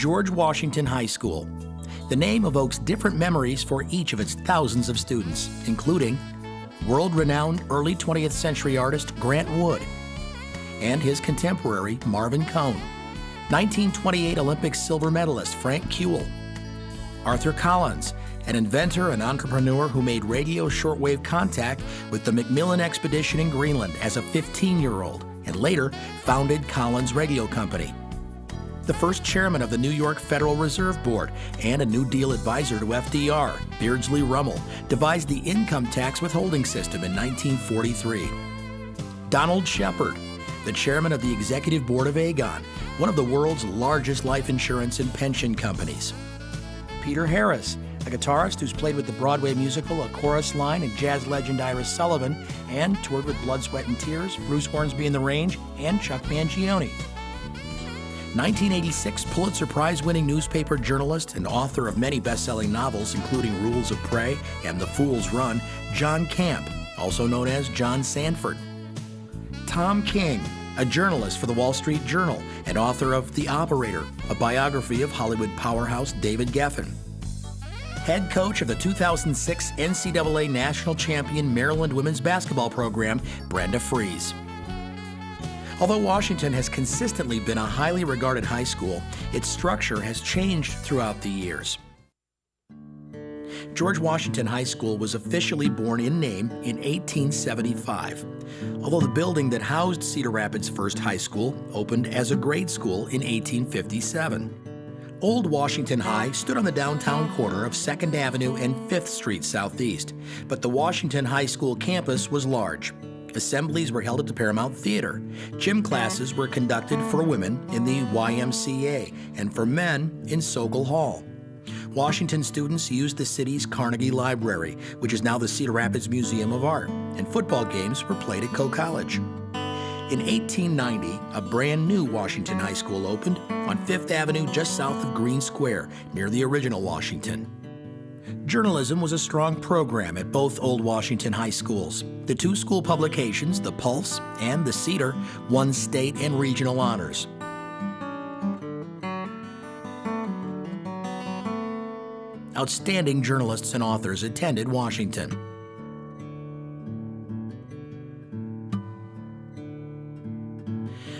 George Washington High School. The name evokes different memories for each of its thousands of students, including world-renowned early 20th century artist Grant Wood and his contemporary Marvin Cohn, 1928 Olympic silver medalist Frank Kuehl, Arthur Collins, an inventor and entrepreneur who made radio shortwave contact with the Macmillan expedition in Greenland as a 15-year-old and later founded Collins Radio Company. The first chairman of the New York Federal Reserve Board and a New Deal advisor to FDR, Beardsley Rummel, devised the income tax withholding system in 1943. Donald Shepard, the chairman of the executive board of Aegon, one of the world's largest life insurance and pension companies. Peter Harris, a guitarist who's played with the Broadway musical A Chorus Line and jazz legend Iris Sullivan, and toured with Blood, Sweat and Tears, Bruce Hornsby and the Range, and Chuck Mangione. 1986 Pulitzer Prize-winning newspaper journalist and author of many best-selling novels, including Rules of Prey and The Fool's Run, John Camp, also known as John Sanford. Tom King, a journalist for the Wall Street Journal and author of The Operator, a biography of Hollywood powerhouse David Geffen. Head coach of the 2006 NCAA National Champion Maryland women's basketball program, Brenda Frese. Although Washington has consistently been a highly regarded high school, its structure has changed throughout the years. George Washington High School was officially born in name in 1875, although the building that housed Cedar Rapids First High School opened as a grade school in 1857. Old Washington High stood on the downtown corner of 2nd Avenue and 5th Street Southeast, but the Washington High School campus was large. Assemblies were held at the Paramount Theater. Gym classes were conducted for women in the YMCA and for men in Sokol Hall. Washington students used the city's Carnegie Library, which is now the Cedar Rapids Museum of Art, and football games were played at Coe College. In 1890, a brand new Washington High School opened on 5th Avenue just south of Green Square, near the original Washington. Journalism was a strong program at both Old Washington High Schools. The two school publications, The Pulse and The Cedar, won state and regional honors. Outstanding journalists and authors attended Washington.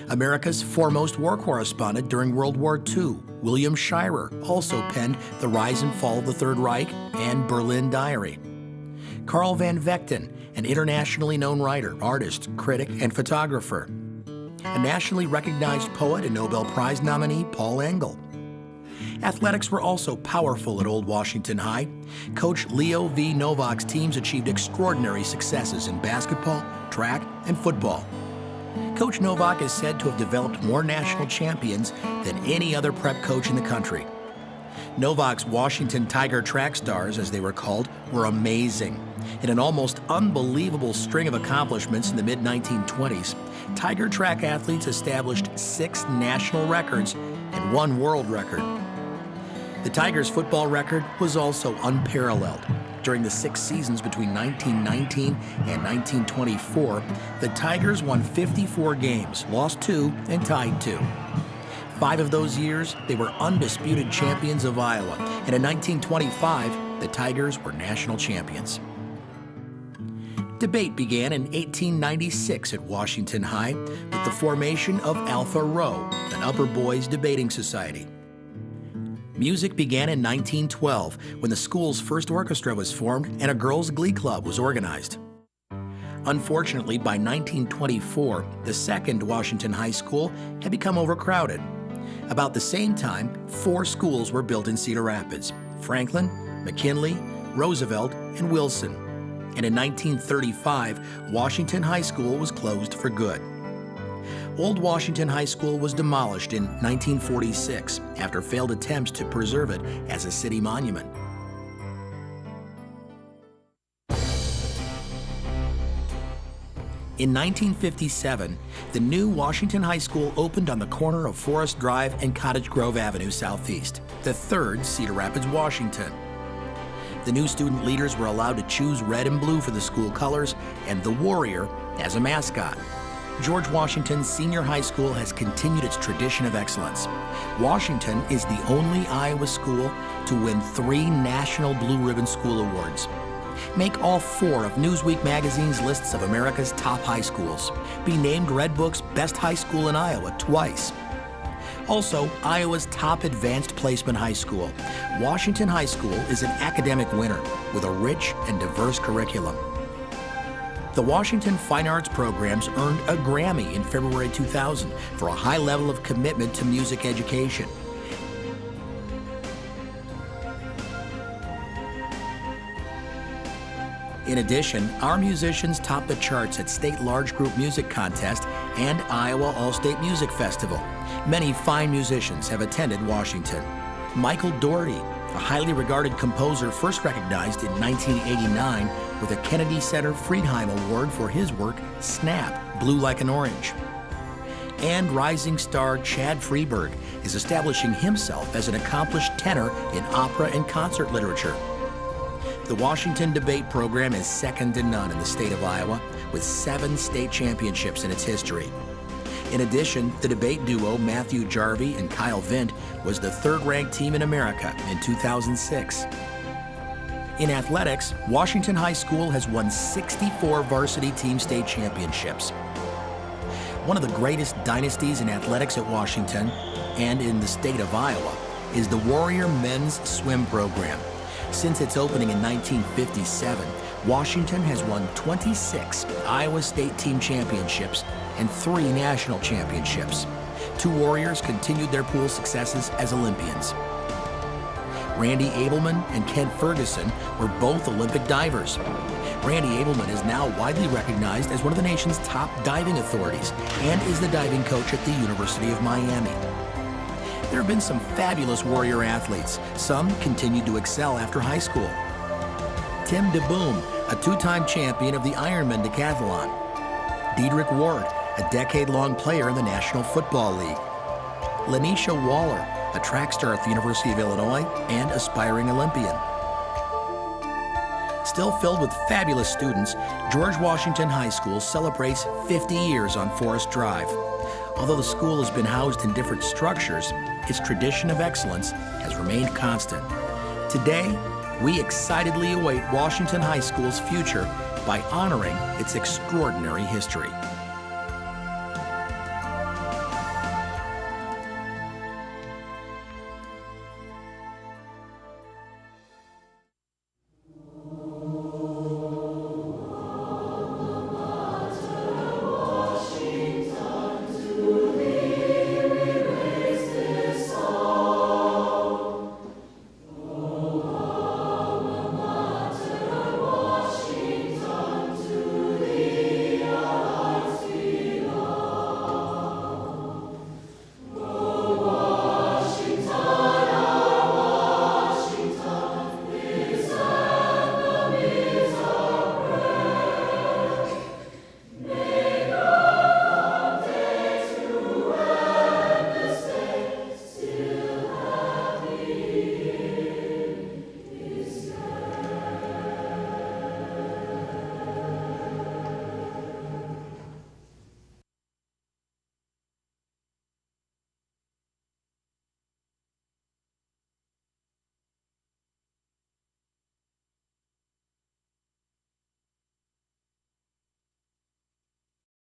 America's foremost war correspondent during World War II, William Shirer, also penned The Rise and Fall of the Third Reich and Berlin Diary. Carl Van Vechten, an internationally known writer, artist, critic, and photographer. A nationally recognized poet and Nobel Prize nominee, Paul Engel. Athletics were also powerful at Old Washington High. Coach Leo V. Novak's teams achieved extraordinary successes in basketball, track, and football. Coach Novak is said to have developed more national champions than any other prep coach in the country. Novak's Washington Tiger track stars, as they were called, were amazing. In an almost unbelievable string of accomplishments in the mid-1920s, Tiger track athletes established 6 national records and 1 world record. The Tigers' football record was also unparalleled. During the 6 seasons between 1919 and 1924, the Tigers won 54 games, lost 2, and tied 2. 5 of those years, they were undisputed champions of Iowa, and in 1925, the Tigers were national champions. Debate began in 1896 at Washington High with the formation of Alpha Rho, an upper boys debating society. Music began in 1912 when the school's first orchestra was formed and a girls' glee club was organized. Unfortunately, by 1924, the second Washington High School had become overcrowded. About the same time, 4 schools were built in Cedar Rapids: Franklin, McKinley, Roosevelt, and Wilson. And in 1935, Washington High School was closed for good. Old Washington High School was demolished in 1946 after failed attempts to preserve it as a city monument. In 1957, the new Washington High School opened on the corner of Forest Drive and Cottage Grove Avenue Southeast, the third Cedar Rapids, Washington. The new student leaders were allowed to choose red and blue for the school colors and the Warrior as a mascot. George Washington Senior High School has continued its tradition of excellence. Washington is the only Iowa school to win 3 National Blue Ribbon School Awards. Make all 4 of Newsweek magazine's lists of America's top high schools. Be named Redbook's Best High School in Iowa twice. Also, Iowa's top advanced placement high school. Washington High School is an academic winner with a rich and diverse curriculum. The Washington Fine Arts programs earned a Grammy in February 2000 for a high level of commitment to music education. In addition, our musicians topped the charts at State Large Group Music Contest and Iowa All-State Music Festival. Many fine musicians have attended Washington. Michael Dougherty, a highly regarded composer, first recognized in 1989 with a Kennedy Center Friedheim Award for his work, Snap, Blue Like an Orange. And rising star Chad Freeberg is establishing himself as an accomplished tenor in opera and concert literature. The Washington Debate program is second to none in the state of Iowa, with 7 state championships in its history. In addition, the debate duo Matthew Jarvie and Kyle Vint was the 3rd-ranked team in America in 2006. In athletics, Washington High School has won 64 varsity team state championships. One of the greatest dynasties in athletics at Washington and in the state of Iowa is the Warrior Men's Swim Program. Since its opening in 1957, Washington has won 26 Iowa State team championships and 3 national championships. 2 Warriors continued their pool successes as Olympians. Randy Abelman and Kent Ferguson were both Olympic divers. Randy Abelman is now widely recognized as one of the nation's top diving authorities and is the diving coach at the University of Miami. There have been some fabulous Warrior athletes. Some continued to excel after high school. Tim DeBoom, a 2-time champion of the Ironman decathlon. Diedrich Ward, a decade-long player in the National Football League. Lanisha Waller, a track star at the University of Illinois and aspiring Olympian. Still filled with fabulous students, George Washington High School celebrates 50 years on Forest Drive. Although the school has been housed in different structures, its tradition of excellence has remained constant. Today, we excitedly await Washington High School's future by honoring its extraordinary history.